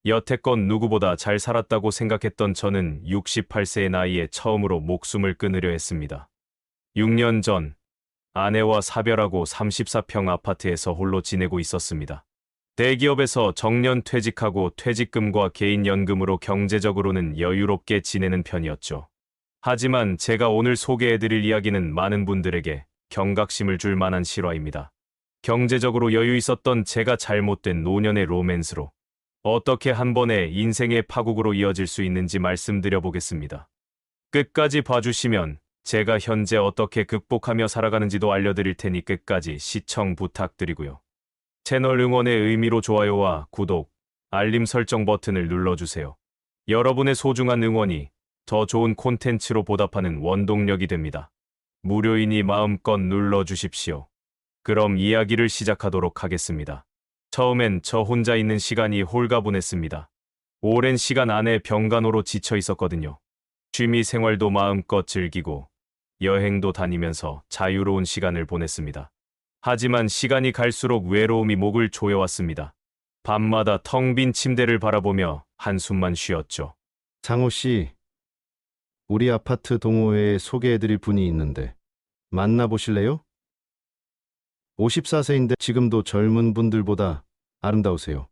여태껏 누구보다 잘 살았다고 생각했던 저는 68세의 나이에 처음으로 목숨을 끊으려 했습니다. 6년 전 아내와 사별하고 34평 아파트에서 홀로 지내고 있었습니다. 대기업에서 정년 퇴직하고 퇴직금과 개인연금으로 경제적으로는 여유롭게 지내는 편이었죠. 하지만 제가 오늘 소개해드릴 이야기는 많은 분들에게 경각심을 줄 만한 실화입니다. 경제적으로 여유 있었던 제가 잘못된 노년의 로맨스로 어떻게 한 번에 인생의 파국으로 이어질 수 있는지 말씀드려 보겠습니다. 끝까지 봐주시면 제가 현재 어떻게 극복하며 살아가는지도 알려드릴 테니 끝까지 시청 부탁드리고요. 채널 응원의 의미로 좋아요와 구독, 알림 설정 버튼을 눌러주세요. 여러분의 소중한 응원이 더 좋은 콘텐츠로 보답하는 원동력이 됩니다. 무료이니 마음껏 눌러주십시오. 그럼 이야기를 시작하도록 하겠습니다. 처음엔 저 혼자 있는 시간이 홀가분했습니다. 오랜 시간 안에 병간호로 지쳐 있었거든요. 취미 생활도 마음껏 즐기고 여행도 다니면서 자유로운 시간을 보냈습니다. 하지만 시간이 갈수록 외로움이 목을 조여왔습니다. 밤마다 텅 빈 침대를 바라보며 한숨만 쉬었죠. 장호 씨, 우리 아파트 동호회에 소개해드릴 분이 있는데 만나보실래요? 54세인데 지금도 젊은 분들보다 아름다우세요.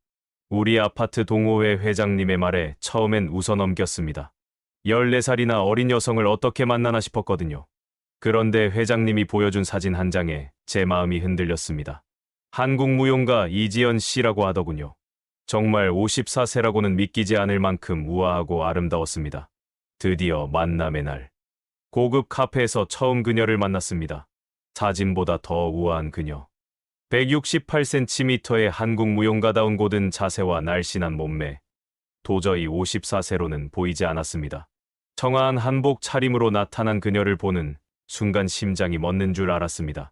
우리 아파트 동호회 회장님의 말에 처음엔 웃어넘겼습니다. 14살이나 어린 여성을 어떻게 만나나 싶었거든요. 그런데 회장님이 보여준 사진 한 장에 제 마음이 흔들렸습니다. 한국 무용가 이지연 씨라고 하더군요. 정말 54세라고는 믿기지 않을 만큼 우아하고 아름다웠습니다. 드디어 만남의 날. 고급 카페에서 처음 그녀를 만났습니다. 사진보다 더 우아한 그녀. 168cm의 한국 무용가다운 고든 자세와 날씬한 몸매. 도저히 54세로는 보이지 않았습니다. 청아한 한복 차림으로 나타난 그녀를 보는 순간 심장이 멎는 줄 알았습니다.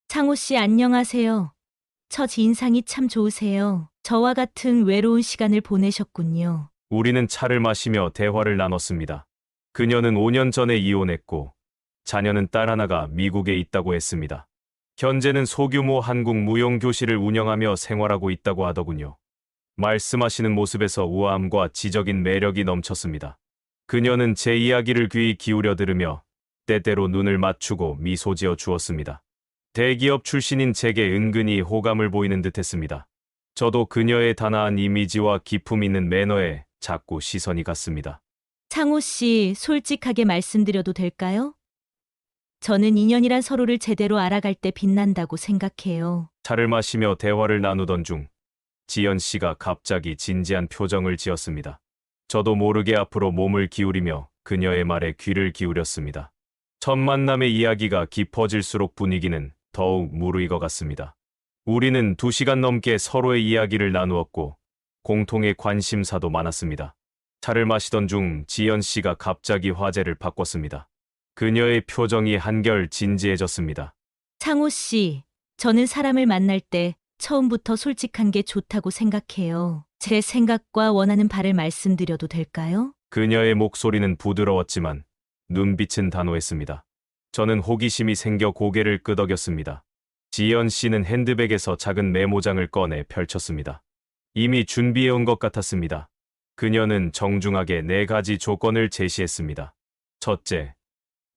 창호 씨 안녕하세요. 첫 인상이 참 좋으세요. 저와 같은 외로운 시간을 보내셨군요. 우리는 차를 마시며 대화를 나눴습니다. 그녀는 5년 전에 이혼했고 자녀는 딸 하나가 미국에 있다고 했습니다. 현재는 소규모 한국 무용교실을 운영하며 생활하고 있다고 하더군요. 말씀하시는 모습에서 우아함과 지적인 매력이 넘쳤습니다. 그녀는 제 이야기를 귀 기울여 들으며 때때로 눈을 맞추고 미소 지어 주었습니다. 대기업 출신인 제게 은근히 호감을 보이는 듯했습니다. 저도 그녀의 단아한 이미지와 기품 있는 매너에 자꾸 시선이 갔습니다. 창호 씨, 솔직하게 말씀드려도 될까요? 저는 인연이란 서로를 제대로 알아갈 때 빛난다고 생각해요. 차를 마시며 대화를 나누던 중 지연 씨가 갑자기 진지한 표정을 지었습니다. 저도 모르게 앞으로 몸을 기울이며 그녀의 말에 귀를 기울였습니다. 첫 만남의 이야기가 깊어질수록 분위기는 더욱 무르익어 갔습니다. 우리는 2시간 넘게 서로의 이야기를 나누었고 공통의 관심사도 많았습니다. 차를 마시던 중 지연 씨가 갑자기 화제를 바꿨습니다. 그녀의 표정이 한결 진지해졌습니다. 창호 씨, 저는 사람을 만날 때 처음부터 솔직한 게 좋다고 생각해요. 제 생각과 원하는 바를 말씀드려도 될까요? 그녀의 목소리는 부드러웠지만 눈빛은 단호했습니다. 저는 호기심이 생겨 고개를 끄덕였습니다. 지연 씨는 핸드백에서 작은 메모장을 꺼내 펼쳤습니다. 이미 준비해온 것 같았습니다. 그녀는 정중하게 4가지 조건을 제시했습니다. 첫째,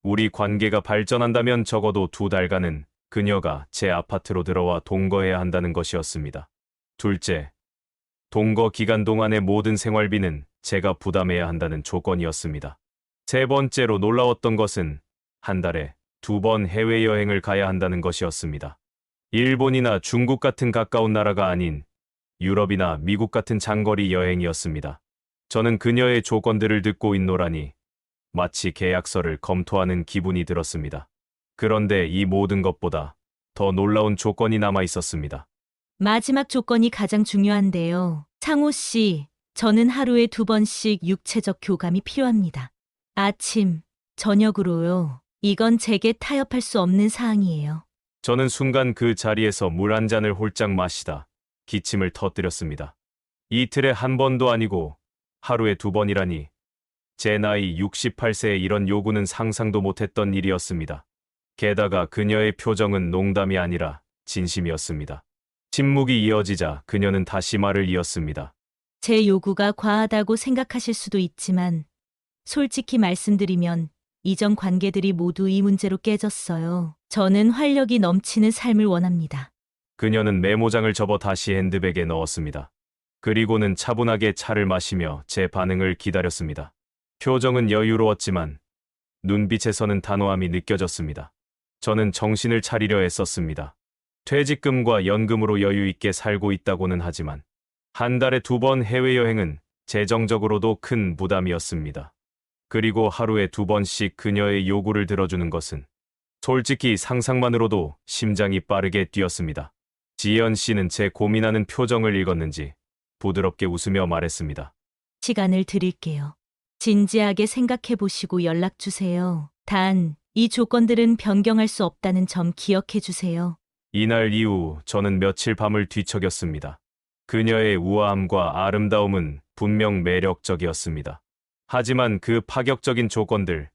우리 관계가 발전한다면 적어도 2달간은 그녀가 제 아파트로 들어와 동거해야 한다는 것이었습니다. 둘째, 동거 기간 동안의 모든 생활비는 제가 부담해야 한다는 조건이었습니다. 세 번째로 놀라웠던 것은 한 달에 2번 해외여행을 가야 한다는 것이었습니다. 일본이나 중국 같은 가까운 나라가 아닌 유럽이나 미국 같은 장거리 여행이었습니다. 저는 그녀의 조건들을 듣고 있노라니 마치 계약서를 검토하는 기분이 들었습니다. 그런데 이 모든 것보다 더 놀라운 조건이 남아 있었습니다. 마지막 조건이 가장 중요한데요. 창호 씨, 저는 하루에 2번씩 육체적 교감이 필요합니다. 아침, 저녁으로요. 이건 제게 타협할 수 없는 사항이에요. 저는 순간 그 자리에서 물 한 잔을 홀짝 마시다 기침을 터뜨렸습니다. 이틀에 한 번도 아니고 하루에 2번이라니 제 나이 68세에 이런 요구는 상상도 못했던 일이었습니다. 게다가 그녀의 표정은 농담이 아니라 진심이었습니다. 침묵이 이어지자 그녀는 다시 말을 이었습니다. 제 요구가 과하다고 생각하실 수도 있지만 솔직히 말씀드리면 이전 관계들이 모두 이 문제로 깨졌어요. 저는 활력이 넘치는 삶을 원합니다. 그녀는 메모장을 접어 다시 핸드백에 넣었습니다. 그리고는 차분하게 차를 마시며 제 반응을 기다렸습니다. 표정은 여유로웠지만 눈빛에서는 단호함이 느껴졌습니다. 저는 정신을 차리려 애썼습니다. 퇴직금과 연금으로 여유 있게 살고 있다고는 하지만 한 달에 2번 해외여행은 재정적으로도 큰 부담이었습니다. 그리고 하루에 2번씩 그녀의 요구를 들어주는 것은 솔직히 상상만으로도 심장이 빠르게 뛰었습니다. 지연 씨는 제 고민하는 표정을 읽었는지 부드럽게 웃으며 말했습니다. 시간을 드릴게요. 진지하게 생각해 보시고 연락 주세요. 단, 이 조건들은 변경할 수 없다는 점 기억해 주세요. 이날 이후 저는 며칠 밤을 뒤척였습니다. 그녀의 우아함과 아름다움은 분명 매력적이었습니다. 하지만 그 파격적인 조건들,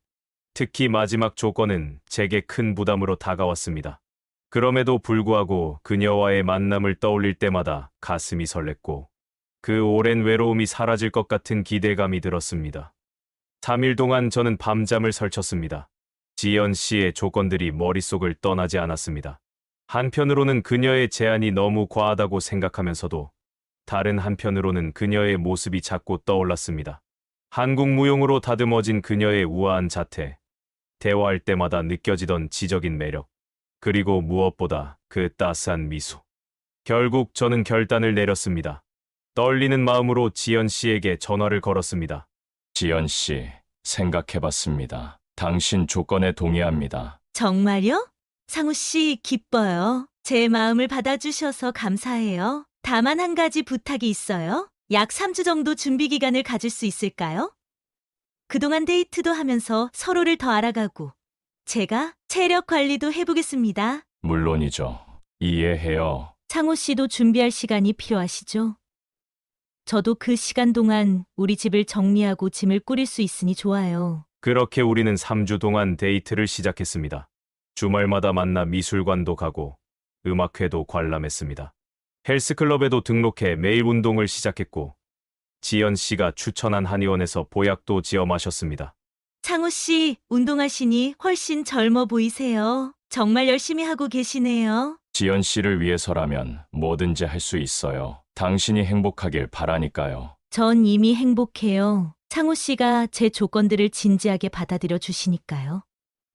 특히 마지막 조건은 제게 큰 부담으로 다가왔습니다. 그럼에도 불구하고 그녀와의 만남을 떠올릴 때마다 가슴이 설렜고 그 오랜 외로움이 사라질 것 같은 기대감이 들었습니다. 3일 동안 저는 밤잠을 설쳤습니다. 지연 씨의 조건들이 머릿속을 떠나지 않았습니다. 한편으로는 그녀의 제안이 너무 과하다고 생각하면서도 다른 한편으로는 그녀의 모습이 자꾸 떠올랐습니다. 한국 무용으로 다듬어진 그녀의 우아한 자태, 대화할 때마다 느껴지던 지적인 매력, 그리고 무엇보다 그 따스한 미소. 결국 저는 결단을 내렸습니다. 떨리는 마음으로 지연 씨에게 전화를 걸었습니다. 지연 씨, 생각해봤습니다. 당신 조건에 동의합니다. 정말요? 상우 씨, 기뻐요. 제 마음을 받아주셔서 감사해요. 다만 한 가지 부탁이 있어요. 약 3주 정도 준비 기간을 가질 수 있을까요? 그동안 데이트도 하면서 서로를 더 알아가고 제가 체력 관리도 해보겠습니다. 물론이죠. 이해해요. 상우 씨도 준비할 시간이 필요하시죠? 저도 그 시간 동안 우리 집을 정리하고 짐을 꾸릴 수 있으니 좋아요. 그렇게 우리는 3주 동안 데이트를 시작했습니다. 주말마다 만나 미술관도 가고 음악회도 관람했습니다. 헬스클럽에도 등록해 매일 운동을 시작했고 지연 씨가 추천한 한의원에서 보약도 지어 마셨습니다. 상우 씨, 운동하시니 훨씬 젊어 보이세요. 정말 열심히 하고 계시네요. 지연 씨를 위해서라면 뭐든지 할 수 있어요. 당신이 행복하길 바라니까요. 전 이미 행복해요. 상우 씨가 제 조건들을 진지하게 받아들여 주시니까요.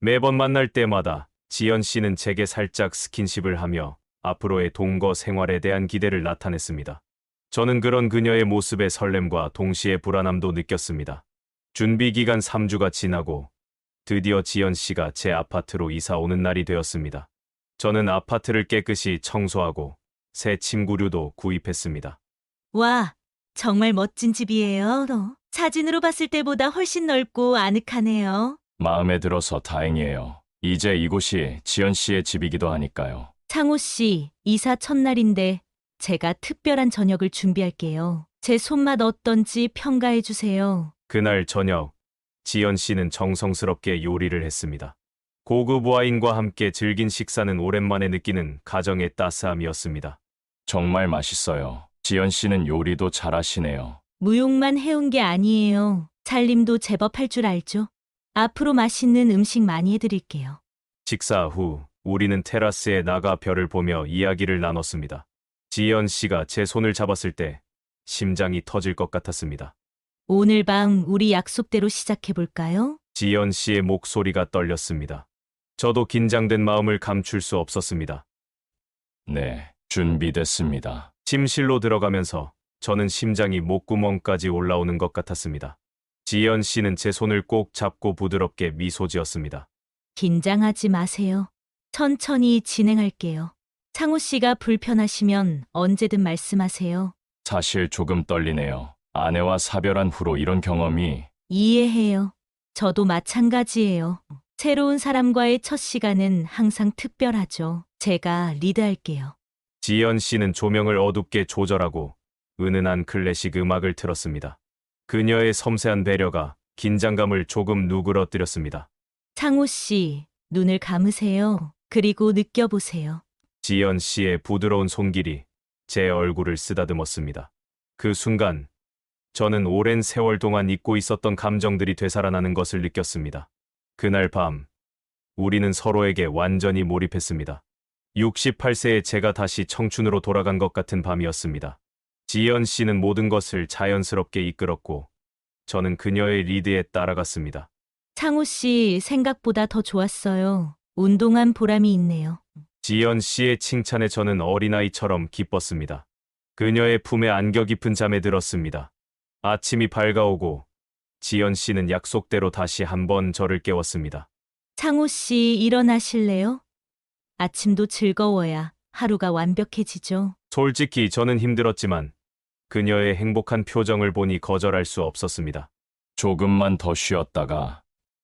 매번 만날 때마다 지연 씨는 제게 살짝 스킨십을 하며 앞으로의 동거 생활에 대한 기대를 나타냈습니다. 저는 그런 그녀의 모습에 설렘과 동시에 불안함도 느꼈습니다. 준비 기간 3주가 지나고 드디어 지연 씨가 제 아파트로 이사 오는 날이 되었습니다. 저는 아파트를 깨끗이 청소하고 새 침구류도 구입했습니다. 와, 정말 멋진 집이에요. 사진으로 봤을 때보다 훨씬 넓고 아늑하네요. 마음에 들어서 다행이에요. 이제 이곳이 지연 씨의 집이기도 하니까요. 상우 씨, 이사 첫날인데 제가 특별한 저녁을 준비할게요. 제 손맛 어떤지 평가해 주세요. 그날 저녁, 지연 씨는 정성스럽게 요리를 했습니다. 고급 와인과 함께 즐긴 식사는 오랜만에 느끼는 가정의 따스함이었습니다. 정말 맛있어요. 지연 씨는 요리도 잘하시네요. 무용만 해온 게 아니에요. 살림도 제법 할 줄 알죠? 앞으로 맛있는 음식 많이 해드릴게요. 식사 후 우리는 테라스에 나가 별을 보며 이야기를 나눴습니다. 지연 씨가 제 손을 잡았을 때 심장이 터질 것 같았습니다. 오늘 밤 우리 약속대로 시작해볼까요? 지연 씨의 목소리가 떨렸습니다. 저도 긴장된 마음을 감출 수 없었습니다. 네, 준비됐습니다. 침실로 들어가면서 저는 심장이 목구멍까지 올라오는 것 같았습니다. 지연 씨는 제 손을 꼭 잡고 부드럽게 미소 지었습니다. 긴장하지 마세요. 천천히 진행할게요. 상우 씨가 불편하시면 언제든 말씀하세요. 사실 조금 떨리네요. 아내와 사별한 후로 이런 경험이 이해해요. 저도 마찬가지예요. 새로운 사람과의 첫 시간은 항상 특별하죠. 제가 리드할게요. 지연 씨는 조명을 어둡게 조절하고 은은한 클래식 음악을 틀었습니다. 그녀의 섬세한 배려가 긴장감을 조금 누그러뜨렸습니다. 상우 씨, 눈을 감으세요. 그리고 느껴보세요. 지연 씨의 부드러운 손길이 제 얼굴을 쓰다듬었습니다. 그 순간 저는 오랜 세월 동안 잊고 있었던 감정들이 되살아나는 것을 느꼈습니다. 그날 밤, 우리는 서로에게 완전히 몰입했습니다. 68세의 제가 다시 청춘으로 돌아간 것 같은 밤이었습니다. 지연 씨는 모든 것을 자연스럽게 이끌었고, 저는 그녀의 리드에 따라갔습니다. 창호 씨 생각보다 더 좋았어요. 운동한 보람이 있네요. 지연 씨의 칭찬에 저는 어린아이처럼 기뻤습니다. 그녀의 품에 안겨 깊은 잠에 들었습니다. 아침이 밝아오고 지연 씨는 약속대로 다시 한번 저를 깨웠습니다. 창호 씨 일어나실래요? 아침도 즐거워야 하루가 완벽해지죠. 솔직히 저는 힘들었지만 그녀의 행복한 표정을 보니 거절할 수 없었습니다. 조금만 더 쉬었다가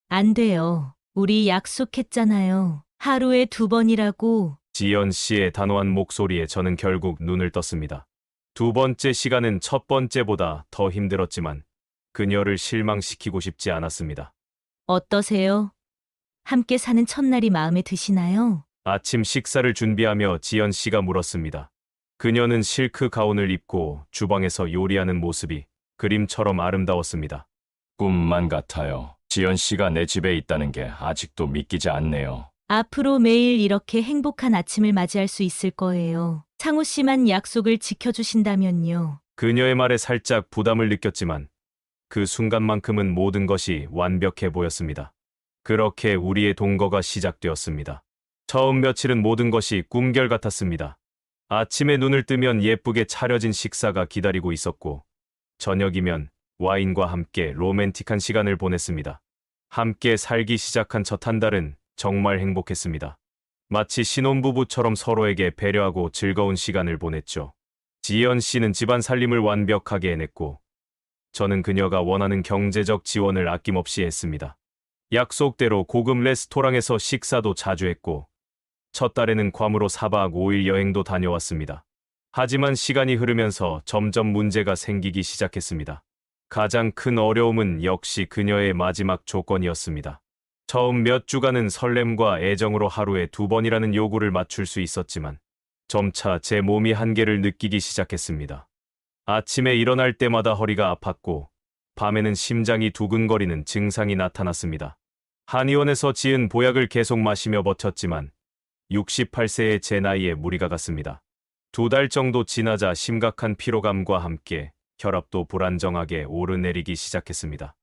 안 돼요. 우리 약속했잖아요. 하루에 2번이라고. 지연 씨의 단호한 목소리에 저는 결국 눈을 떴습니다. 두 번째 시간은 첫 번째보다 더 힘들었지만 그녀를 실망시키고 싶지 않았습니다. 어떠세요? 함께 사는 첫날이 마음에 드시나요? 아침 식사를 준비하며 지연 씨가 물었습니다. 그녀는 실크 가운을 입고 주방에서 요리하는 모습이 그림처럼 아름다웠습니다. 꿈만 같아요. 지연 씨가 내 집에 있다는 게 아직도 믿기지 않네요. 앞으로 매일 이렇게 행복한 아침을 맞이할 수 있을 거예요. 창호 씨만 약속을 지켜주신다면요. 그녀의 말에 살짝 부담을 느꼈지만 그 순간만큼은 모든 것이 완벽해 보였습니다. 그렇게 우리의 동거가 시작되었습니다. 처음 며칠은 모든 것이 꿈결 같았습니다. 아침에 눈을 뜨면 예쁘게 차려진 식사가 기다리고 있었고 저녁이면 와인과 함께 로맨틱한 시간을 보냈습니다. 함께 살기 시작한 첫 한 달은 정말 행복했습니다. 마치 신혼부부처럼 서로에게 배려하고 즐거운 시간을 보냈죠. 지연 씨는 집안 살림을 완벽하게 해냈고 저는 그녀가 원하는 경제적 지원을 아낌없이 했습니다. 약속대로 고급 레스토랑에서 식사도 자주 했고 첫 달에는 괌으로 4박 5일 여행도 다녀왔습니다. 하지만 시간이 흐르면서 점점 문제가 생기기 시작했습니다. 가장 큰 어려움은 역시 그녀의 마지막 조건이었습니다. 처음 몇 주간은 설렘과 애정으로 하루에 2번이라는 요구를 맞출 수 있었지만 점차 제 몸이 한계를 느끼기 시작했습니다. 아침에 일어날 때마다 허리가 아팠고 밤에는 심장이 두근거리는 증상이 나타났습니다. 한의원에서 지은 보약을 계속 마시며 버텼지만 68세의 제 나이에 무리가 갔습니다. 2달 정도 지나자 심각한 피로감과 함께 혈압도 불안정하게 오르내리기 시작했습니다.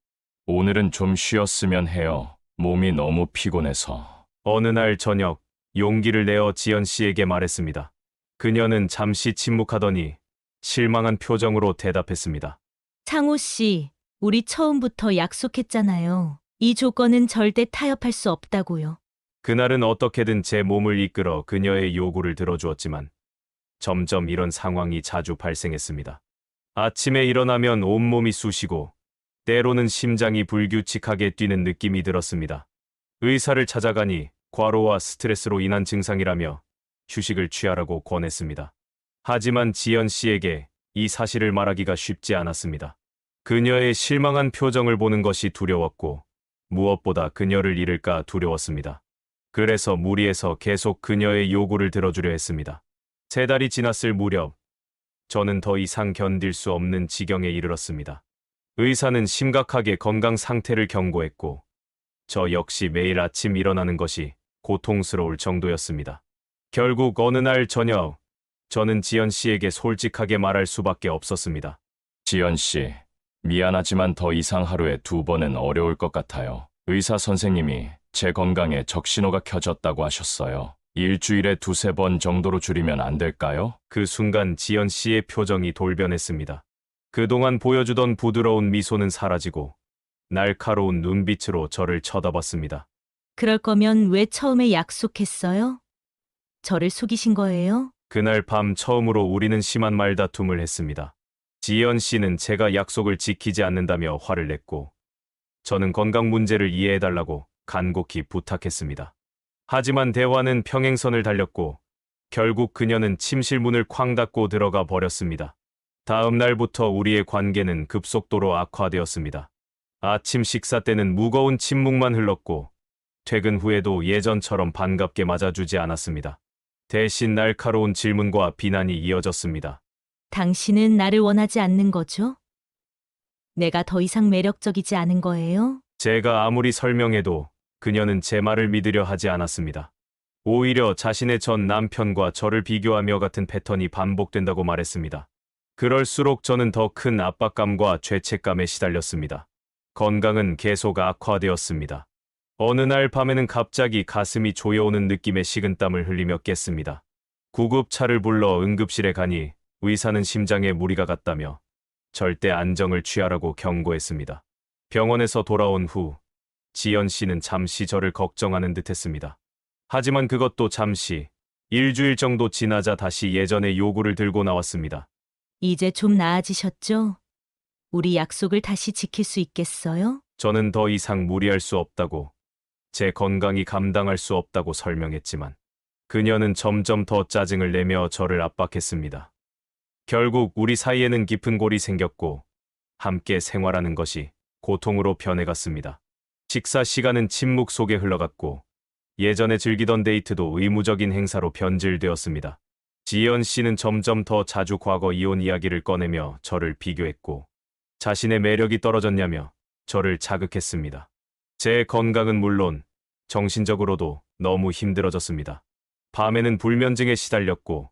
오늘은 좀 쉬었으면 해요. 몸이 너무 피곤해서. 어느 날 저녁 용기를 내어 지연 씨에게 말했습니다. 그녀는 잠시 침묵하더니 실망한 표정으로 대답했습니다. 창호 씨, 우리 처음부터 약속했잖아요. 이 조건은 절대 타협할 수 없다고요. 그날은 어떻게든 제 몸을 이끌어 그녀의 요구를 들어주었지만 점점 이런 상황이 자주 발생했습니다. 아침에 일어나면 온몸이 쑤시고 때로는 심장이 불규칙하게 뛰는 느낌이 들었습니다. 의사를 찾아가니 과로와 스트레스로 인한 증상이라며 휴식을 취하라고 권했습니다. 하지만 지연 씨에게 이 사실을 말하기가 쉽지 않았습니다. 그녀의 실망한 표정을 보는 것이 두려웠고 무엇보다 그녀를 잃을까 두려웠습니다. 그래서 무리해서 계속 그녀의 요구를 들어주려 했습니다. 3달이 지났을 무렵 저는 더 이상 견딜 수 없는 지경에 이르렀습니다. 의사는 심각하게 건강 상태를 경고했고 저 역시 매일 아침 일어나는 것이 고통스러울 정도였습니다. 결국 어느 날 저녁 저는 지연 씨에게 솔직하게 말할 수밖에 없었습니다. 지연 씨, 미안하지만 더 이상 하루에 2번은 어려울 것 같아요. 의사 선생님이 제 건강에 적신호가 켜졌다고 하셨어요. 일주일에 2-3번 정도로 줄이면 안 될까요? 그 순간 지연 씨의 표정이 돌변했습니다. 그동안 보여주던 부드러운 미소는 사라지고 날카로운 눈빛으로 저를 쳐다봤습니다. 그럴 거면 왜 처음에 약속했어요? 저를 속이신 거예요? 그날 밤 처음으로 우리는 심한 말다툼을 했습니다. 지연 씨는 제가 약속을 지키지 않는다며 화를 냈고 저는 건강 문제를 이해해달라고 간곡히 부탁했습니다. 하지만 대화는 평행선을 달렸고 결국 그녀는 침실 문을 쾅 닫고 들어가 버렸습니다. 다음 날부터 우리의 관계는 급속도로 악화되었습니다. 아침 식사 때는 무거운 침묵만 흘렀고 퇴근 후에도 예전처럼 반갑게 맞아주지 않았습니다. 대신 날카로운 질문과 비난이 이어졌습니다. 당신은 나를 원하지 않는 거죠? 내가 더 이상 매력적이지 않은 거예요? 제가 아무리 설명해도 그녀는 제 말을 믿으려 하지 않았습니다. 오히려 자신의 전 남편과 저를 비교하며 같은 패턴이 반복된다고 말했습니다. 그럴수록 저는 더 큰 압박감과 죄책감에 시달렸습니다. 건강은 계속 악화되었습니다. 어느 날 밤에는 갑자기 가슴이 조여오는 느낌의 식은땀을 흘리며 깼습니다. 구급차를 불러 응급실에 가니 의사는 심장에 무리가 갔다며 절대 안정을 취하라고 경고했습니다. 병원에서 돌아온 후 지연 씨는 잠시 저를 걱정하는 듯했습니다. 하지만 그것도 잠시, 일주일 정도 지나자 다시 예전의 요구를 들고 나왔습니다. 이제 좀 나아지셨죠? 우리 약속을 다시 지킬 수 있겠어요? 저는 더 이상 무리할 수 없다고, 제 건강이 감당할 수 없다고 설명했지만 그녀는 점점 더 짜증을 내며 저를 압박했습니다. 결국 우리 사이에는 깊은 골이 생겼고 함께 생활하는 것이 고통으로 변해갔습니다. 식사 시간은 침묵 속에 흘러갔고 예전에 즐기던 데이트도 의무적인 행사로 변질되었습니다. 지연 씨는 점점 더 자주 과거 이혼 이야기를 꺼내며 저를 비교했고 자신의 매력이 떨어졌냐며 저를 자극했습니다. 제 건강은 물론 정신적으로도 너무 힘들어졌습니다. 밤에는 불면증에 시달렸고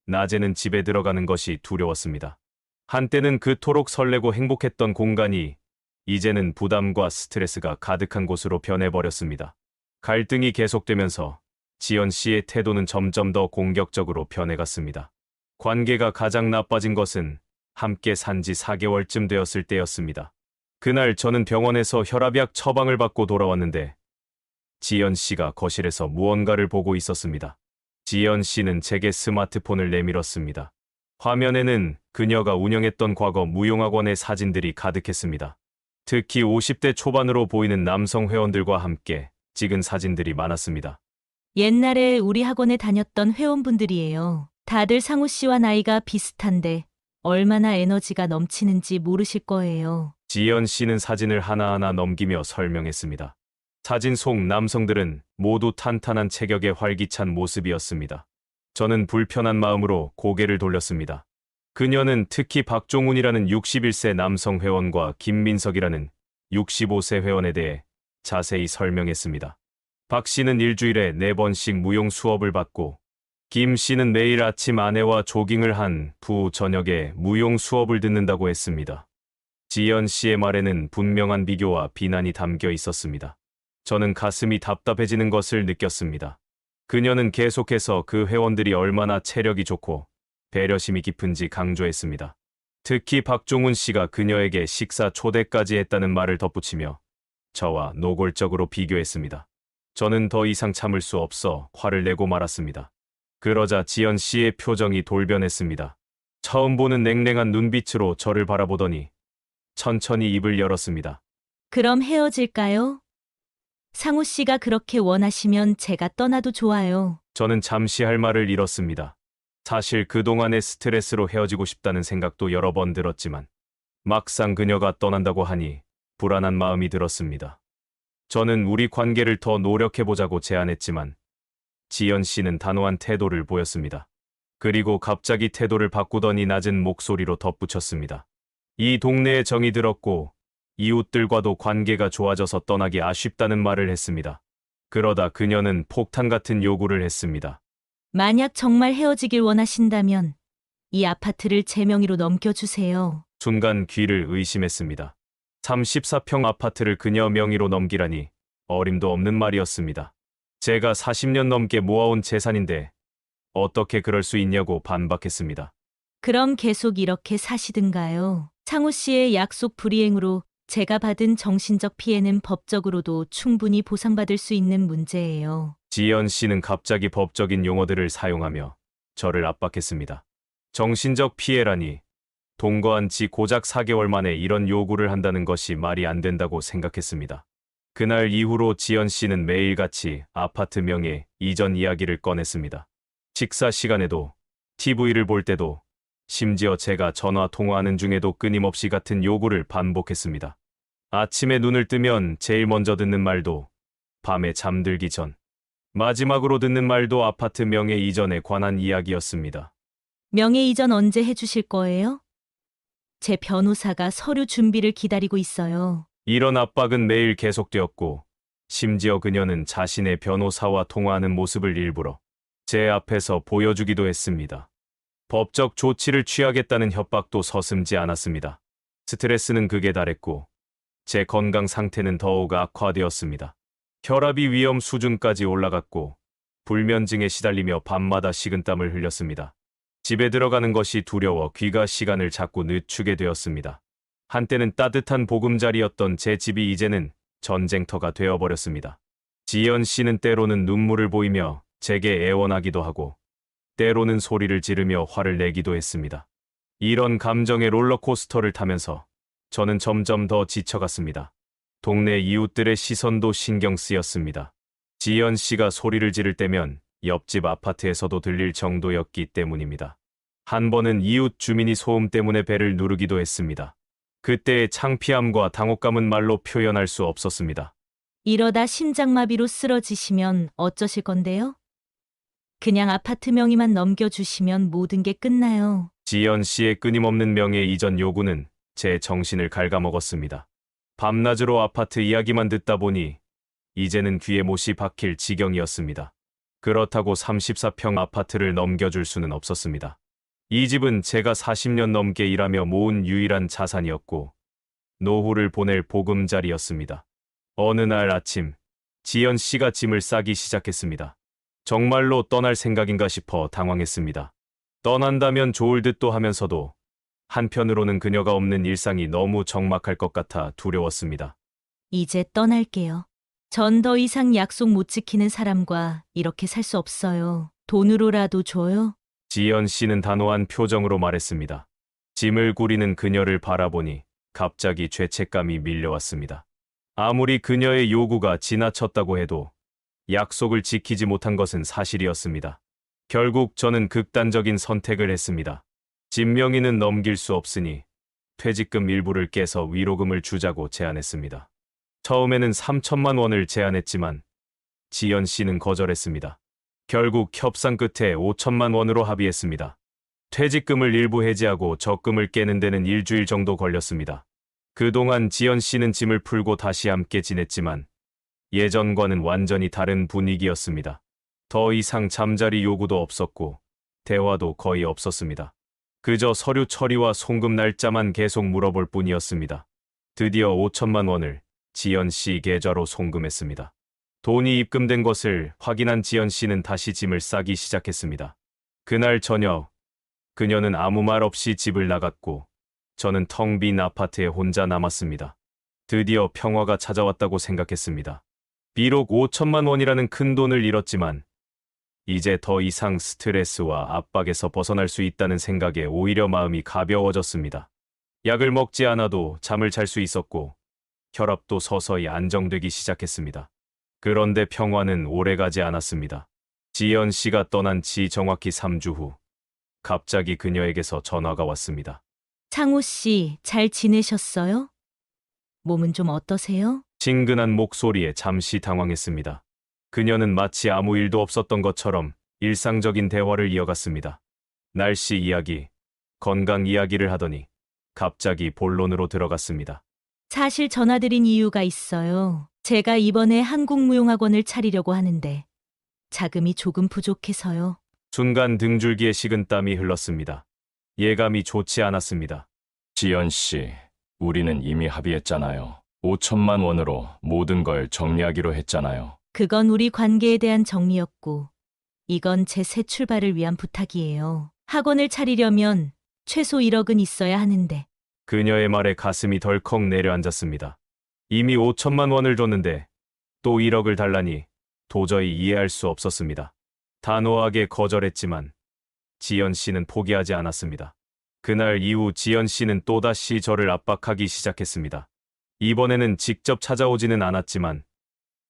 낮에는 집에 들어가는 것이 두려웠습니다. 한때는 그토록 설레고 행복했던 공간이 이제는 부담과 스트레스가 가득한 곳으로 변해버렸습니다. 갈등이 계속되면서 지연 씨의 태도는 점점 더 공격적으로 변해갔습니다. 관계가 가장 나빠진 것은 함께 산 지 4개월쯤 되었을 때였습니다. 그날 저는 병원에서 혈압약 처방을 받고 돌아왔는데 지연 씨가 거실에서 무언가를 보고 있었습니다. 지연 씨는 제게 스마트폰을 내밀었습니다. 화면에는 그녀가 운영했던 과거 무용학원의 사진들이 가득했습니다. 특히 50대 초반으로 보이는 남성 회원들과 함께 찍은 사진들이 많았습니다. 옛날에 우리 학원에 다녔던 회원분들이에요. 다들 상우 씨와 나이가 비슷한데 얼마나 에너지가 넘치는지 모르실 거예요. 지연 씨는 사진을 하나하나 넘기며 설명했습니다. 사진 속 남성들은 모두 탄탄한 체격의 활기찬 모습이었습니다. 저는 불편한 마음으로 고개를 돌렸습니다. 그녀는 특히 박종훈이라는 61세 남성 회원과 김민석이라는 65세 회원에 대해 자세히 설명했습니다. 박 씨는 일주일에 4번씩 무용 수업을 받고 김 씨는 매일 아침 아내와 조깅을 한 후 저녁에 무용 수업을 듣는다고 했습니다. 지연 씨의 말에는 분명한 비교와 비난이 담겨 있었습니다. 저는 가슴이 답답해지는 것을 느꼈습니다. 그녀는 계속해서 그 회원들이 얼마나 체력이 좋고 배려심이 깊은지 강조했습니다. 특히 박종훈 씨가 그녀에게 식사 초대까지 했다는 말을 덧붙이며 저와 노골적으로 비교했습니다. 저는 더 이상 참을 수 없어 화를 내고 말았습니다. 그러자 지연 씨의 표정이 돌변했습니다. 처음 보는 냉랭한 눈빛으로 저를 바라보더니 천천히 입을 열었습니다. 그럼 헤어질까요? 상우 씨가 그렇게 원하시면 제가 떠나도 좋아요. 저는 잠시 할 말을 잃었습니다. 사실 그동안의 스트레스로 헤어지고 싶다는 생각도 여러 번 들었지만 막상 그녀가 떠난다고 하니 불안한 마음이 들었습니다. 저는 우리 관계를 더 노력해보자고 제안했지만 지연 씨는 단호한 태도를 보였습니다. 그리고 갑자기 태도를 바꾸더니 낮은 목소리로 덧붙였습니다. 이 동네에 정이 들었고 이웃들과도 관계가 좋아져서 떠나기 아쉽다는 말을 했습니다. 그러다 그녀는 폭탄 같은 요구를 했습니다. 만약 정말 헤어지길 원하신다면 이 아파트를 제 명의로 넘겨주세요. 순간 귀를 의심했습니다. 34평 아파트를 그녀 명의로 넘기라니 어림도 없는 말이었습니다. 제가 40년 넘게 모아온 재산인데 어떻게 그럴 수 있냐고 반박했습니다. 그럼 계속 이렇게 사시든가요. 상우 씨의 약속 불이행으로 제가 받은 정신적 피해는 법적으로도 충분히 보상받을 수 있는 문제예요. 지연 씨는 갑자기 법적인 용어들을 사용하며 저를 압박했습니다. 정신적 피해라니 동거한 지 고작 4개월 만에 이런 요구를 한다는 것이 말이 안 된다고 생각했습니다. 그날 이후로 지연 씨는 매일같이 아파트 명의 이전 이야기를 꺼냈습니다. 식사 시간에도 TV를 볼 때도 심지어 제가 전화 통화하는 중에도 끊임없이 같은 요구를 반복했습니다. 아침에 눈을 뜨면 제일 먼저 듣는 말도 밤에 잠들기 전 마지막으로 듣는 말도 아파트 명의 이전에 관한 이야기였습니다. 명예 이전 언제 해주실 거예요? 제 변호사가 서류 준비를 기다리고 있어요. 이런 압박은 매일 계속되었고, 심지어 그녀는 자신의 변호사와 통화하는 모습을 일부러 제 앞에서 보여주기도 했습니다. 법적 조치를 취하겠다는 협박도 서슴지 않았습니다. 스트레스는 극에 달했고, 제 건강 상태는 더욱 악화되었습니다. 혈압이 위험 수준까지 올라갔고, 불면증에 시달리며 밤마다 식은땀을 흘렸습니다. 집에 들어가는 것이 두려워 귀가 시간을 자꾸 늦추게 되었습니다. 한때는 따뜻한 보금자리였던 제 집이 이제는 전쟁터가 되어버렸습니다. 지연 씨는 때로는 눈물을 보이며 제게 애원하기도 하고, 때로는 소리를 지르며 화를 내기도 했습니다. 이런 감정의 롤러코스터를 타면서 저는 점점 더 지쳐갔습니다. 동네 이웃들의 시선도 신경 쓰였습니다. 지연 씨가 소리를 지를 때면 옆집 아파트에서도 들릴 정도였기 때문입니다. 한 번은 이웃 주민이 소음 때문에 배를 누르기도 했습니다. 그때의 창피함과 당혹감은 말로 표현할 수 없었습니다. 이러다 심장마비로 쓰러지시면 어쩌실 건데요? 그냥 아파트 명의만 넘겨주시면 모든 게 끝나요. 지연 씨의 끊임없는 명예 이전 요구는 제 정신을 갉아먹었습니다. 밤낮으로 아파트 이야기만 듣다 보니 이제는 귀에 못이 박힐 지경이었습니다. 그렇다고 34평 아파트를 넘겨줄 수는 없었습니다. 이 집은 제가 40년 넘게 일하며 모은 유일한 자산이었고, 노후를 보낼 보금자리였습니다. 어느 날 아침, 지연 씨가 짐을 싸기 시작했습니다. 정말로 떠날 생각인가 싶어 당황했습니다. 떠난다면 좋을 듯도 하면서도 한편으로는 그녀가 없는 일상이 너무 적막할 것 같아 두려웠습니다. 이제 떠날게요. 전 더 이상 약속 못 지키는 사람과 이렇게 살 수 없어요. 돈으로라도 줘요. 지연 씨는 단호한 표정으로 말했습니다. 짐을 구리는 그녀를 바라보니 갑자기 죄책감이 밀려왔습니다. 아무리 그녀의 요구가 지나쳤다고 해도 약속을 지키지 못한 것은 사실이었습니다. 결국 저는 극단적인 선택을 했습니다. 집 명의는 넘길 수 없으니 퇴직금 일부를 깨서 위로금을 주자고 제안했습니다. 처음에는 3천만 원을 제안했지만 지연 씨는 거절했습니다. 결국 협상 끝에 5천만 원으로 합의했습니다. 퇴직금을 일부 해지하고 적금을 깨는 데는 일주일 정도 걸렸습니다. 그동안 지연 씨는 짐을 풀고 다시 함께 지냈지만 예전과는 완전히 다른 분위기였습니다. 더 이상 잠자리 요구도 없었고 대화도 거의 없었습니다. 그저 서류 처리와 송금 날짜만 계속 물어볼 뿐이었습니다. 드디어 5천만 원을 지연 씨 계좌로 송금했습니다. 돈이 입금된 것을 확인한 지연 씨는 다시 짐을 싸기 시작했습니다. 그날 저녁, 그녀는 아무 말 없이 집을 나갔고 저는 텅 빈 아파트에 혼자 남았습니다. 드디어 평화가 찾아왔다고 생각했습니다. 비록 5천만 원이라는 큰 돈을 잃었지만 이제 더 이상 스트레스와 압박에서 벗어날 수 있다는 생각에 오히려 마음이 가벼워졌습니다. 약을 먹지 않아도 잠을 잘 수 있었고 혈압도 서서히 안정되기 시작했습니다. 그런데 평화는 오래가지 않았습니다. 지연 씨가 떠난 지 정확히 3주 후 갑자기 그녀에게서 전화가 왔습니다. 창호 씨, 잘 지내셨어요? 몸은 좀 어떠세요? 친근한 목소리에 잠시 당황했습니다. 그녀는 마치 아무 일도 없었던 것처럼 일상적인 대화를 이어갔습니다. 날씨 이야기, 건강 이야기를 하더니 갑자기 본론으로 들어갔습니다. 사실 전화드린 이유가 있어요. 제가 이번에 한국무용학원을 차리려고 하는데 자금이 조금 부족해서요. 순간 등줄기에 식은땀이 흘렀습니다. 예감이 좋지 않았습니다. 지연 씨, 우리는 이미 합의했잖아요. 5천만 원으로 모든 걸 정리하기로 했잖아요. 그건 우리 관계에 대한 정리였고 이건 제 새 출발을 위한 부탁이에요. 학원을 차리려면 최소 1억은 있어야 하는데. 그녀의 말에 가슴이 덜컥 내려앉았습니다. 이미 5천만 원을 줬는데 또 1억을 달라니 도저히 이해할 수 없었습니다. 단호하게 거절했지만 지연 씨는 포기하지 않았습니다. 그날 이후 지연 씨는 또다시 저를 압박하기 시작했습니다. 이번에는 직접 찾아오지는 않았지만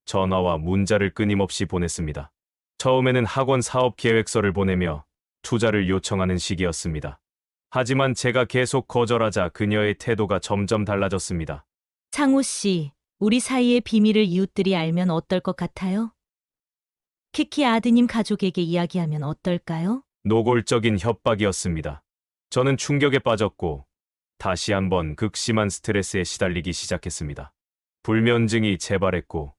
전화와 문자를 끊임없이 보냈습니다. 처음에는 학원 사업 계획서를 보내며 투자를 요청하는 시기였습니다. 하지만 제가 계속 거절하자 그녀의 태도가 점점 달라졌습니다. 창호 씨, 우리 사이의 비밀을 이웃들이 알면 어떨 것 같아요? 키키 아드님 가족에게 이야기하면 어떨까요? 노골적인 협박이었습니다. 저는 충격에 빠졌고 다시 한번 극심한 스트레스에 시달리기 시작했습니다. 불면증이 재발했고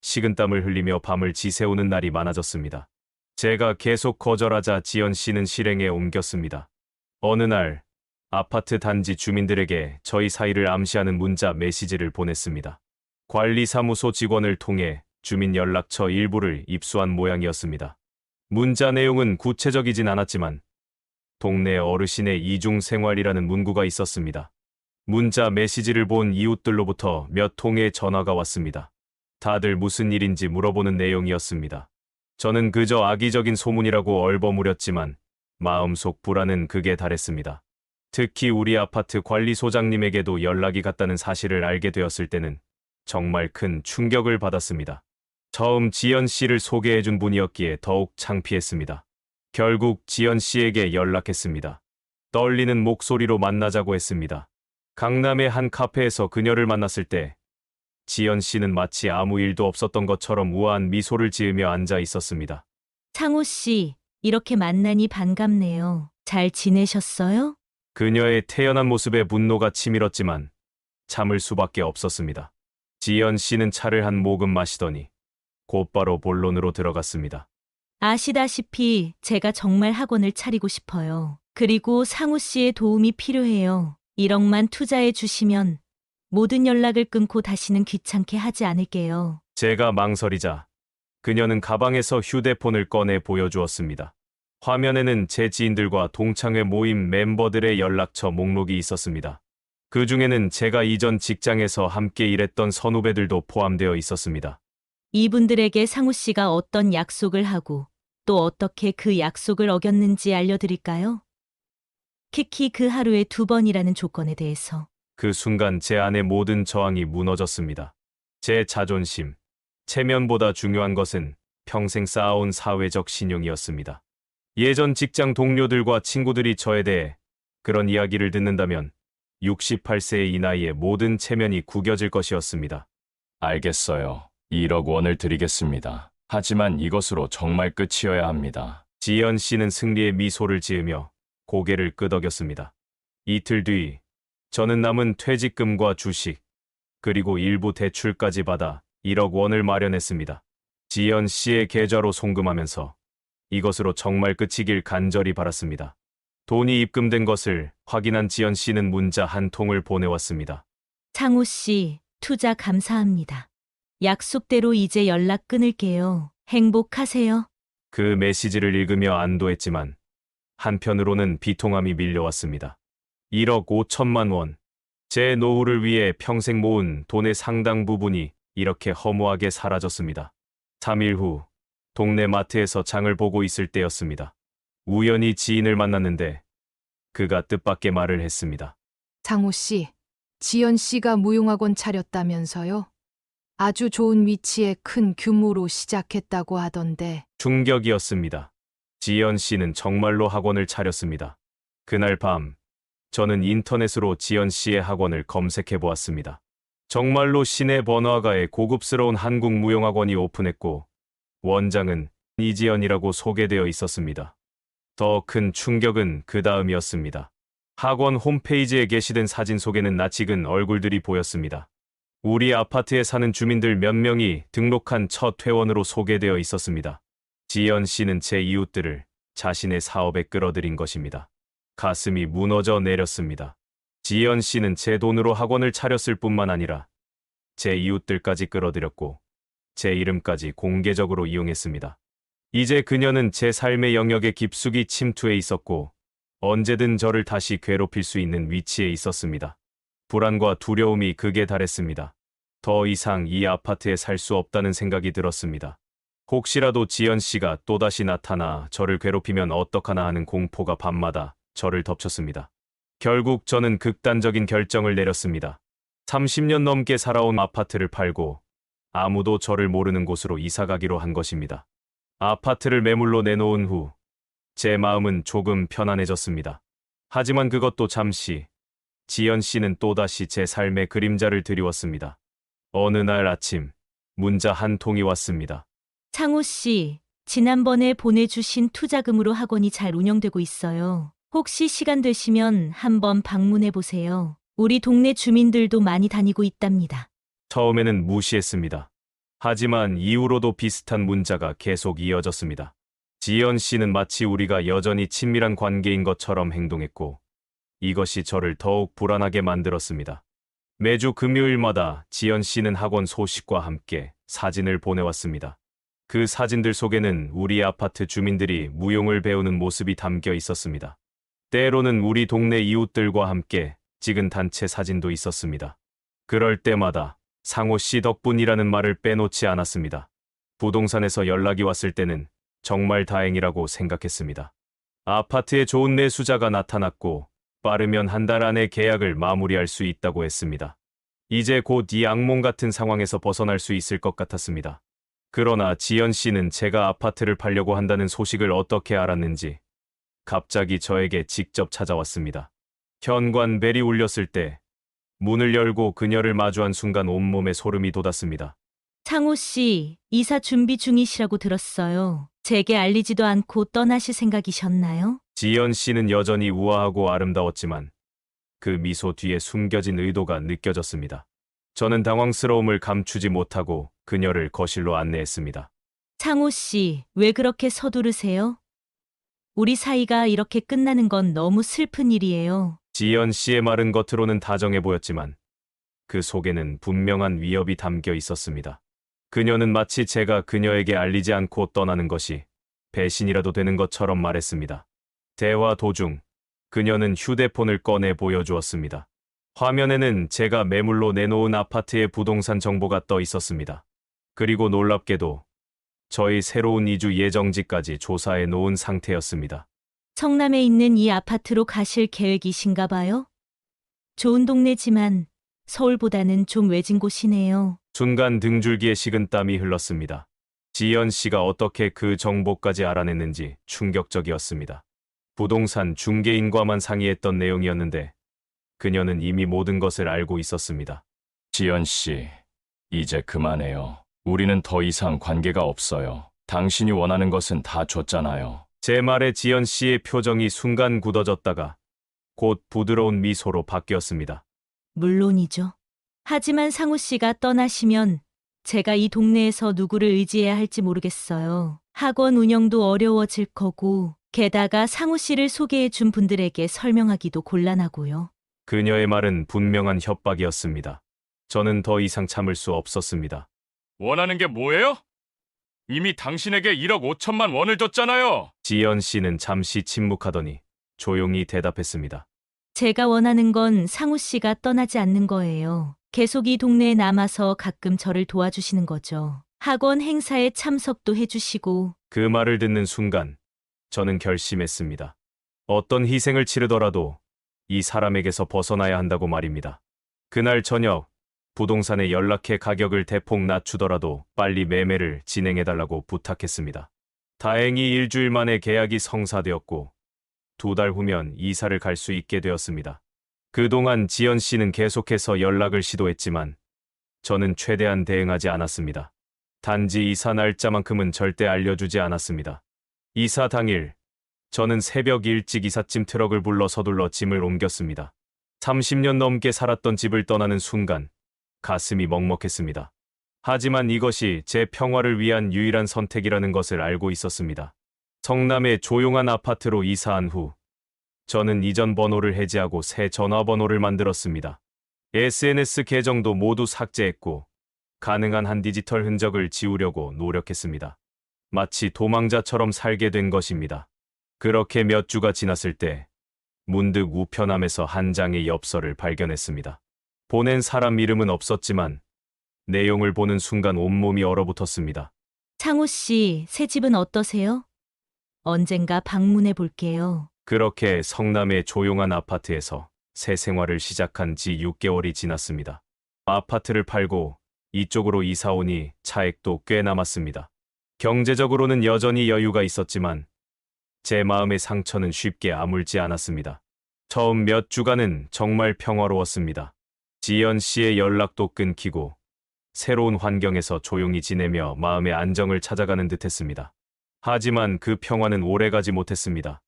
식은땀을 흘리며 밤을 지새우는 날이 많아졌습니다. 제가 계속 거절하자 지연 씨는 실행에 옮겼습니다. 어느 날 아파트 단지 주민들에게 저희 사이를 암시하는 문자 메시지를 보냈습니다. 관리사무소 직원을 통해 주민 연락처 일부를 입수한 모양이었습니다. 문자 내용은 구체적이진 않았지만 동네 어르신의 이중 생활이라는 문구가 있었습니다. 문자 메시지를 본 이웃들로부터 몇 통의 전화가 왔습니다. 다들 무슨 일인지 물어보는 내용이었습니다. 저는 그저 악의적인 소문이라고 얼버무렸지만 마음속 불안은 극에 달했습니다. 특히 우리 아파트 관리소장님에게도 연락이 갔다는 사실을 알게 되었을 때는 정말 큰 충격을 받았습니다. 처음 지연 씨를 소개해준 분이었기에 더욱 창피했습니다. 결국 지연 씨에게 연락했습니다. 떨리는 목소리로 만나자고 했습니다. 강남의 한 카페에서 그녀를 만났을 때 지연 씨는 마치 아무 일도 없었던 것처럼 우아한 미소를 지으며 앉아 있었습니다. 창호 씨, 이렇게 만나니 반갑네요. 잘 지내셨어요? 그녀의 태연한 모습에 분노가 치밀었지만 참을 수밖에 없었습니다. 지연 씨는 차를 한 모금 마시더니 곧바로 본론으로 들어갔습니다. 아시다시피 제가 정말 학원을 차리고 싶어요. 그리고 상우 씨의 도움이 필요해요. 1억만 투자해 주시면 모든 연락을 끊고 다시는 귀찮게 하지 않을게요. 제가 망설이자 그녀는 가방에서 휴대폰을 꺼내 보여주었습니다. 화면에는 제 지인들과 동창회 모임 멤버들의 연락처 목록이 있었습니다. 그 중에는 제가 이전 직장에서 함께 일했던 선후배들도 포함되어 있었습니다. 이분들에게 상우 씨가 어떤 약속을 하고 또 어떻게 그 약속을 어겼는지 알려드릴까요? 특히 그 하루에 2번이라는 조건에 대해서. 그 순간 제 안의 모든 저항이 무너졌습니다. 제 자존심, 체면보다 중요한 것은 평생 쌓아온 사회적 신용이었습니다. 예전 직장 동료들과 친구들이 저에 대해 그런 이야기를 듣는다면 68세의 이 나이에 모든 체면이 구겨질 것이었습니다. 알겠어요. 1억 원을 드리겠습니다. 하지만 이것으로 정말 끝이어야 합니다. 지연 씨는 승리의 미소를 지으며 고개를 끄덕였습니다. 이틀 뒤 저는 남은 퇴직금과 주식 그리고 일부 대출까지 받아 1억 원을 마련했습니다. 지연 씨의 계좌로 송금하면서 이것으로 정말 끝이길 간절히 바랐습니다. 돈이 입금된 것을 확인한 지연 씨는 문자 한 통을 보내왔습니다. 창호 씨, 투자 감사합니다. 약속대로 이제 연락 끊을게요. 행복하세요. 그 메시지를 읽으며 안도했지만 한편으로는 비통함이 밀려왔습니다. 1억 5천만 원. 제 노후를 위해 평생 모은 돈의 상당 부분이 이렇게 허무하게 사라졌습니다. 3일 후 동네 마트에서 장을 보고 있을 때였습니다. 우연히 지인을 만났는데 그가 뜻밖의 말을 했습니다. 장호 씨, 지연 씨가 무용학원 차렸다면서요? 아주 좋은 위치에 큰 규모로 시작했다고 하던데. 충격이었습니다. 지연 씨는 정말로 학원을 차렸습니다. 그날 밤 저는 인터넷으로 지연 씨의 학원을 검색해 보았습니다. 정말로 시내 번화가에 고급스러운 한국 무용학원이 오픈했고 원장은 이지연이라고 소개되어 있었습니다. 더 큰 충격은 그 다음이었습니다. 학원 홈페이지에 게시된 사진 속에는 낯익은 얼굴들이 보였습니다. 우리 아파트에 사는 주민들 몇 명이 등록한 첫 회원으로 소개되어 있었습니다. 지연 씨는 제 이웃들을 자신의 사업에 끌어들인 것입니다. 가슴이 무너져 내렸습니다. 지연 씨는 제 돈으로 학원을 차렸을 뿐만 아니라 제 이웃들까지 끌어들였고 제 이름까지 공개적으로 이용했습니다. 이제 그녀는 제 삶의 영역에 깊숙이 침투해 있었고 언제든 저를 다시 괴롭힐 수 있는 위치에 있었습니다. 불안과 두려움이 극에 달했습니다. 더 이상 이 아파트에 살 수 없다는 생각이 들었습니다. 혹시라도 지연 씨가 또다시 나타나 저를 괴롭히면 어떡하나 하는 공포가 밤마다 저를 덮쳤습니다. 결국 저는 극단적인 결정을 내렸습니다. 30년 넘게 살아온 아파트를 팔고 아무도 저를 모르는 곳으로 이사가기로 한 것입니다. 아파트를 매물로 내놓은 후 제 마음은 조금 편안해졌습니다. 하지만 그것도 잠시. 지연 씨는 또다시 제 삶의 그림자를 드리웠습니다. 어느 날 아침 문자 한 통이 왔습니다. 창호 씨, 지난번에 보내주신 투자금으로 학원이 잘 운영되고 있어요. 혹시 시간 되시면 한번 방문해 보세요. 우리 동네 주민들도 많이 다니고 있답니다. 처음에는 무시했습니다. 하지만 이후로도 비슷한 문자가 계속 이어졌습니다. 지연 씨는 마치 우리가 여전히 친밀한 관계인 것처럼 행동했고, 이것이 저를 더욱 불안하게 만들었습니다. 매주 금요일마다 지연 씨는 학원 소식과 함께 사진을 보내왔습니다. 그 사진들 속에는 우리 아파트 주민들이 무용을 배우는 모습이 담겨 있었습니다. 때로는 우리 동네 이웃들과 함께 찍은 단체 사진도 있었습니다. 그럴 때마다 상호 씨 덕분이라는 말을 빼놓지 않았습니다. 부동산에서 연락이 왔을 때는 정말 다행이라고 생각했습니다. 아파트에 좋은 매수자가 나타났고 빠르면 한 달 안에 계약을 마무리할 수 있다고 했습니다. 이제 곧 이 악몽 같은 상황에서 벗어날 수 있을 것 같았습니다. 그러나 지연 씨는 제가 아파트를 팔려고 한다는 소식을 어떻게 알았는지 갑자기 저에게 직접 찾아왔습니다. 현관벨이 울렸을 때 문을 열고 그녀를 마주한 순간 온몸에 소름이 돋았습니다. 창호 씨, 이사 준비 중이시라고 들었어요. 제게 알리지도 않고 떠나실 생각이셨나요? 지연 씨는 여전히 우아하고 아름다웠지만 그 미소 뒤에 숨겨진 의도가 느껴졌습니다. 저는 당황스러움을 감추지 못하고 그녀를 거실로 안내했습니다. 창호 씨, 왜 그렇게 서두르세요? 우리 사이가 이렇게 끝나는 건 너무 슬픈 일이에요. 지연 씨의 말은 겉으로는 다정해 보였지만 그 속에는 분명한 위협이 담겨 있었습니다. 그녀는 마치 제가 그녀에게 알리지 않고 떠나는 것이 배신이라도 되는 것처럼 말했습니다. 대화 도중 그녀는 휴대폰을 꺼내 보여주었습니다. 화면에는 제가 매물로 내놓은 아파트의 부동산 정보가 떠 있었습니다. 그리고 놀랍게도 저희 새로운 이주 예정지까지 조사해 놓은 상태였습니다. 성남에 있는 이 아파트로 가실 계획이신가 봐요? 좋은 동네지만 서울보다는 좀 외진 곳이네요. 순간 등줄기에 식은땀이 흘렀습니다. 지연 씨가 어떻게 그 정보까지 알아냈는지 충격적이었습니다. 부동산 중개인과만 상의했던 내용이었는데 그녀는 이미 모든 것을 알고 있었습니다. 지연 씨, 이제 그만해요. 우리는 더 이상 관계가 없어요. 당신이 원하는 것은 다 줬잖아요. 제 말에 지연 씨의 표정이 순간 굳어졌다가 곧 부드러운 미소로 바뀌었습니다. 물론이죠. 하지만 상우 씨가 떠나시면 제가 이 동네에서 누구를 의지해야 할지 모르겠어요. 학원 운영도 어려워질 거고 게다가 상우 씨를 소개해 준 분들에게 설명하기도 곤란하고요. 그녀의 말은 분명한 협박이었습니다. 저는 더 이상 참을 수 없었습니다. 원하는 게 뭐예요? 이미 당신에게 1억 5천만 원을 줬잖아요. 지연 씨는 잠시 침묵하더니 조용히 대답했습니다. 제가 원하는 건 상우 씨가 떠나지 않는 거예요. 계속 이 동네에 남아서 가끔 저를 도와주시는 거죠. 학원 행사에 참석도 해주시고. 그 말을 듣는 순간 저는 결심했습니다. 어떤 희생을 치르더라도 이 사람에게서 벗어나야 한다고 말입니다. 그날 저녁 부동산에 연락해 가격을 대폭 낮추더라도 빨리 매매를 진행해달라고 부탁했습니다. 다행히 일주일 만에 계약이 성사되었고 2달 후면 이사를 갈 수 있게 되었습니다. 그동안 지연 씨는 계속해서 연락을 시도했지만 저는 최대한 대응하지 않았습니다. 단지 이사 날짜만큼은 절대 알려주지 않았습니다. 이사 당일 저는 새벽 일찍 이삿짐 트럭을 불러 서둘러 짐을 옮겼습니다. 30년 넘게 살았던 집을 떠나는 순간 가슴이 먹먹했습니다. 하지만 이것이 제 평화를 위한 유일한 선택이라는 것을 알고 있었습니다. 성남의 조용한 아파트로 이사한 후 저는 이전 번호를 해지하고 새 전화번호를 만들었습니다. SNS 계정도 모두 삭제했고 가능한 한 디지털 흔적을 지우려고 노력했습니다. 마치 도망자처럼 살게 된 것입니다. 그렇게 몇 주가 지났을 때 문득 우편함에서 한 장의 엽서를 발견했습니다. 보낸 사람 이름은 없었지만 내용을 보는 순간 온몸이 얼어붙었습니다. 창호 씨, 새 집은 어떠세요? 언젠가 방문해 볼게요. 그렇게 성남의 조용한 아파트에서 새 생활을 시작한 지 6개월이 지났습니다. 아파트를 팔고 이쪽으로 이사 오니 차액도 꽤 남았습니다. 경제적으로는 여전히 여유가 있었지만 제 마음의 상처는 쉽게 아물지 않았습니다. 처음 몇 주간은 정말 평화로웠습니다. 지연 씨의 연락도 끊기고 새로운 환경에서 조용히 지내며 마음의 안정을 찾아가는 듯했습니다. 하지만 그 평화는 오래가지 못했습니다.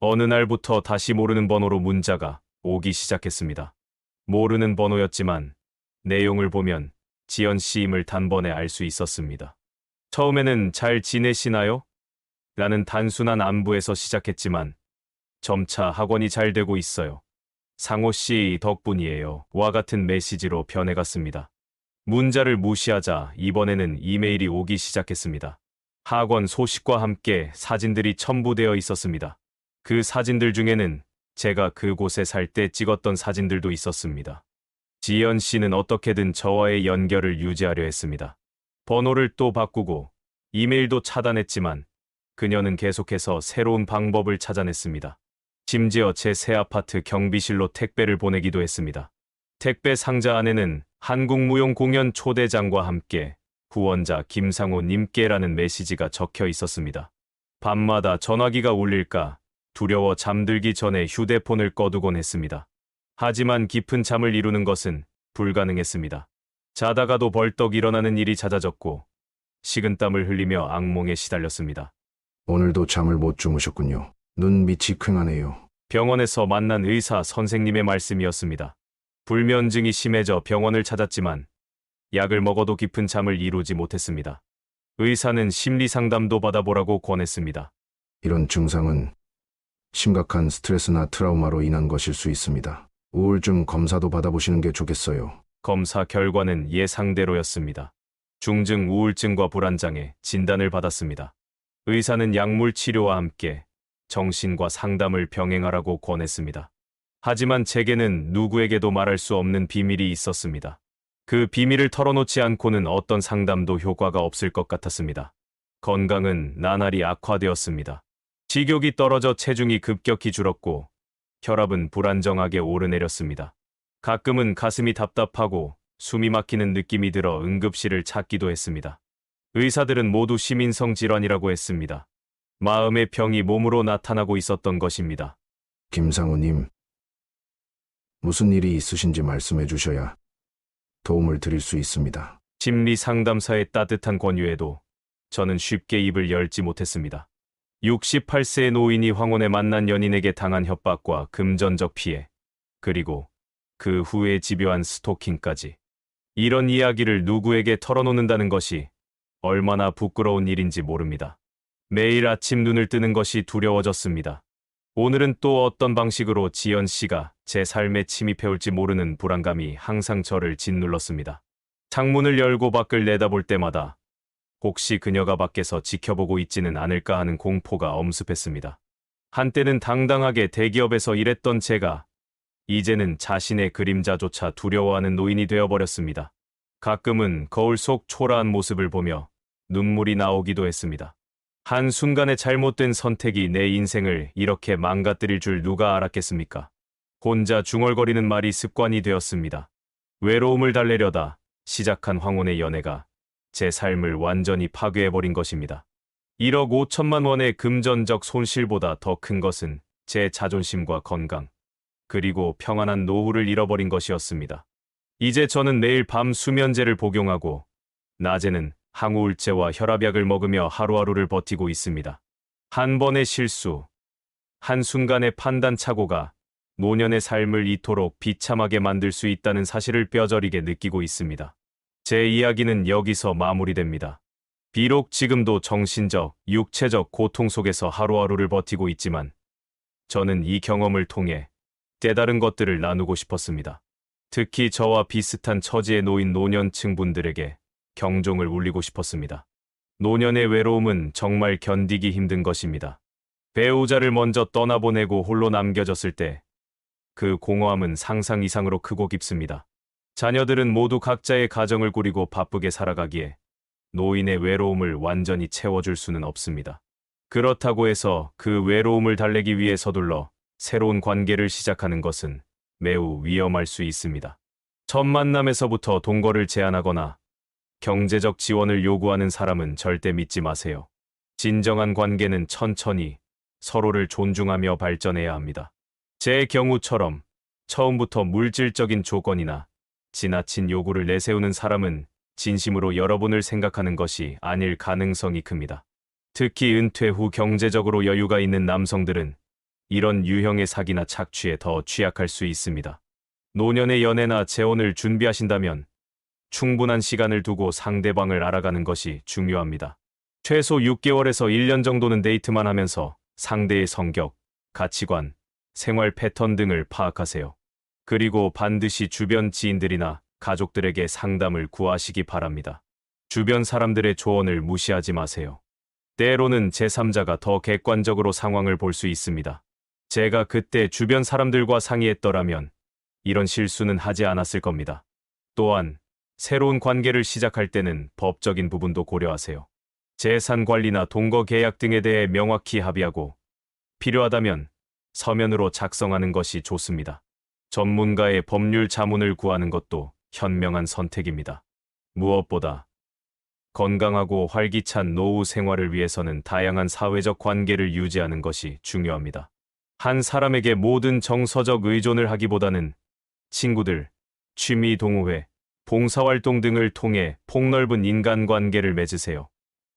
어느 날부터 다시 모르는 번호로 문자가 오기 시작했습니다. 모르는 번호였지만 내용을 보면 지연 씨임을 단번에 알 수 있었습니다. 처음에는 잘 지내시나요? 라는 단순한 안부에서 시작했지만 점차 학원이 잘 되고 있어요. 상호 씨 덕분이에요. 와 같은 메시지로 변해갔습니다. 문자를 무시하자 이번에는 이메일이 오기 시작했습니다. 학원 소식과 함께 사진들이 첨부되어 있었습니다. 그 사진들 중에는 제가 그곳에 살 때 찍었던 사진들도 있었습니다. 지연 씨는 어떻게든 저와의 연결을 유지하려 했습니다. 번호를 또 바꾸고 이메일도 차단했지만 그녀는 계속해서 새로운 방법을 찾아냈습니다. 심지어 제 새 아파트 경비실로 택배를 보내기도 했습니다. 택배 상자 안에는 한국무용공연 초대장과 함께 후원자 김상호 님께라는 메시지가 적혀 있었습니다. 밤마다 전화기가 울릴까 두려워 잠들기 전에 휴대폰을 꺼두곤 했습니다. 하지만 깊은 잠을 이루는 것은 불가능했습니다. 자다가도 벌떡 일어나는 일이 잦아졌고 식은땀을 흘리며 악몽에 시달렸습니다. 오늘도 잠을 못 주무셨군요. 눈 밑이 퀭하네요. 병원에서 만난 의사 선생님의 말씀이었습니다. 불면증이 심해져 병원을 찾았지만 약을 먹어도 깊은 잠을 이루지 못했습니다. 의사는 심리 상담도 받아보라고 권했습니다. 이런 증상은 심각한 스트레스나 트라우마로 인한 것일 수 있습니다. 우울증 검사도 받아보시는 게 좋겠어요. 검사 결과는 예상대로였습니다. 중증 우울증과 불안장애 진단을 받았습니다. 의사는 약물 치료와 함께 정신과 상담을 병행하라고 권했습니다. 하지만 제게는 누구에게도 말할 수 없는 비밀이 있었습니다. 그 비밀을 털어놓지 않고는 어떤 상담도 효과가 없을 것 같았습니다. 건강은 나날이 악화되었습니다. 식욕이 떨어져 체중이 급격히 줄었고 혈압은 불안정하게 오르내렸습니다. 가끔은 가슴이 답답하고 숨이 막히는 느낌이 들어 응급실을 찾기도 했습니다. 의사들은 모두 시민성 질환이라고 했습니다. 마음의 병이 몸으로 나타나고 있었던 것입니다. 김상우님, 무슨 일이 있으신지 말씀해 주셔야 도움을 드릴 수 있습니다. 심리 상담사의 따뜻한 권유에도 저는 쉽게 입을 열지 못했습니다. 68세의 노인이 황혼에 만난 연인에게 당한 협박과 금전적 피해, 그리고 그 후에 집요한 스토킹까지. 이런 이야기를 누구에게 털어놓는다는 것이 얼마나 부끄러운 일인지 모릅니다. 매일 아침 눈을 뜨는 것이 두려워졌습니다. 오늘은 또 어떤 방식으로 지연 씨가 제 삶에 침입해올지 모르는 불안감이 항상 저를 짓눌렀습니다. 창문을 열고 밖을 내다볼 때마다 혹시 그녀가 밖에서 지켜보고 있지는 않을까 하는 공포가 엄습했습니다. 한때는 당당하게 대기업에서 일했던 제가 이제는 자신의 그림자조차 두려워하는 노인이 되어버렸습니다. 가끔은 거울 속 초라한 모습을 보며 눈물이 나오기도 했습니다. 한순간의 잘못된 선택이 내 인생을 이렇게 망가뜨릴 줄 누가 알았겠습니까? 혼자 중얼거리는 말이 습관이 되었습니다. 외로움을 달래려다 시작한 황혼의 연애가 제 삶을 완전히 파괴해버린 것입니다. 1억 5천만 원의 금전적 손실보다 더 큰 것은 제 자존심과 건강, 그리고 평안한 노후를 잃어버린 것이었습니다. 이제 저는 매일 밤 수면제를 복용하고 낮에는 항우울제와 혈압약을 먹으며 하루하루를 버티고 있습니다. 한 번의 실수, 한순간의 판단착오가 노년의 삶을 이토록 비참하게 만들 수 있다는 사실을 뼈저리게 느끼고 있습니다. 제 이야기는 여기서 마무리됩니다. 비록 지금도 정신적, 육체적 고통 속에서 하루하루를 버티고 있지만 저는 이 경험을 통해 깨달은 것들을 나누고 싶었습니다. 특히 저와 비슷한 처지에 놓인 노년층 분들에게 경종을 울리고 싶었습니다. 노년의 외로움은 정말 견디기 힘든 것입니다. 배우자를 먼저 떠나보내고 홀로 남겨졌을 때 그 공허함은 상상 이상으로 크고 깊습니다. 자녀들은 모두 각자의 가정을 꾸리고 바쁘게 살아가기에 노인의 외로움을 완전히 채워줄 수는 없습니다. 그렇다고 해서 그 외로움을 달래기 위해 서둘러 새로운 관계를 시작하는 것은 매우 위험할 수 있습니다. 첫 만남에서부터 동거를 제안하거나 경제적 지원을 요구하는 사람은 절대 믿지 마세요. 진정한 관계는 천천히 서로를 존중하며 발전해야 합니다. 제 경우처럼 처음부터 물질적인 조건이나 지나친 요구를 내세우는 사람은 진심으로 여러분을 생각하는 것이 아닐 가능성이 큽니다. 특히 은퇴 후 경제적으로 여유가 있는 남성들은 이런 유형의 사기나 착취에 더 취약할 수 있습니다. 노년의 연애나 재혼을 준비하신다면 충분한 시간을 두고 상대방을 알아가는 것이 중요합니다. 최소 6개월에서 1년 정도는 데이트만 하면서 상대의 성격, 가치관, 생활 패턴 등을 파악하세요. 그리고 반드시 주변 지인들이나 가족들에게 상담을 구하시기 바랍니다. 주변 사람들의 조언을 무시하지 마세요. 때로는 제3자가 더 객관적으로 상황을 볼 수 있습니다. 제가 그때 주변 사람들과 상의했더라면 이런 실수는 하지 않았을 겁니다. 또한 새로운 관계를 시작할 때는 법적인 부분도 고려하세요. 재산 관리나 동거 계약 등에 대해 명확히 합의하고 필요하다면 서면으로 작성하는 것이 좋습니다. 전문가의 법률 자문을 구하는 것도 현명한 선택입니다. 무엇보다 건강하고 활기찬 노후 생활을 위해서는 다양한 사회적 관계를 유지하는 것이 중요합니다. 한 사람에게 모든 정서적 의존을 하기보다는 친구들, 취미 동호회, 봉사활동 등을 통해 폭넓은 인간관계를 맺으세요.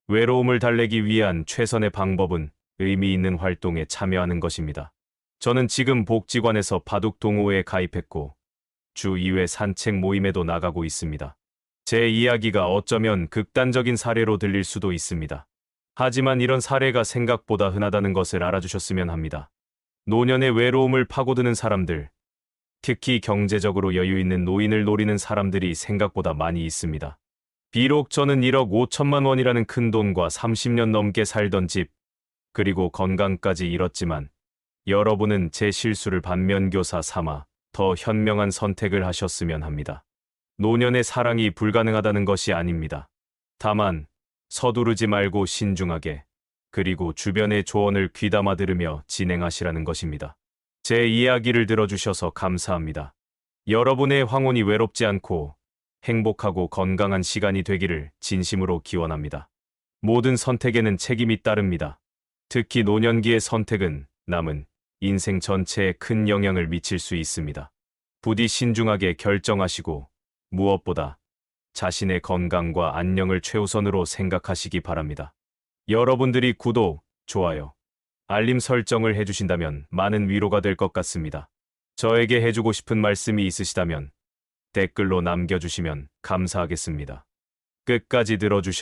외로움을 달래기 위한 최선의 방법은 의미 있는 활동에 참여하는 것입니다. 저는 지금 복지관에서 바둑 동호회에 가입했고 주 2회 산책 모임에도 나가고 있습니다. 제 이야기가 어쩌면 극단적인 사례로 들릴 수도 있습니다. 하지만 이런 사례가 생각보다 흔하다는 것을 알아주셨으면 합니다. 노년의 외로움을 파고드는 사람들, 특히 경제적으로 여유 있는 노인을 노리는 사람들이 생각보다 많이 있습니다. 비록 저는 1억 5천만 원이라는 큰 돈과 30년 넘게 살던 집, 그리고 건강까지 잃었지만 여러분은 제 실수를 반면교사 삼아 더 현명한 선택을 하셨으면 합니다. 노년의 사랑이 불가능하다는 것이 아닙니다. 다만 서두르지 말고 신중하게, 그리고 주변의 조언을 귀담아 들으며 진행하시라는 것입니다. 제 이야기를 들어주셔서 감사합니다. 여러분의 황혼이 외롭지 않고 행복하고 건강한 시간이 되기를 진심으로 기원합니다. 모든 선택에는 책임이 따릅니다. 특히 노년기의 선택은 남은 인생 전체에 큰 영향을 미칠 수 있습니다. 부디 신중하게 결정하시고 무엇보다 자신의 건강과 안녕을 최우선으로 생각하시기 바랍니다. 여러분들이 구독, 좋아요, 알림 설정을 해주신다면 많은 위로가 될 것 같습니다. 저에게 해주고 싶은 말씀이 있으시다면 댓글로 남겨주시면 감사하겠습니다. 끝까지 들어주셔서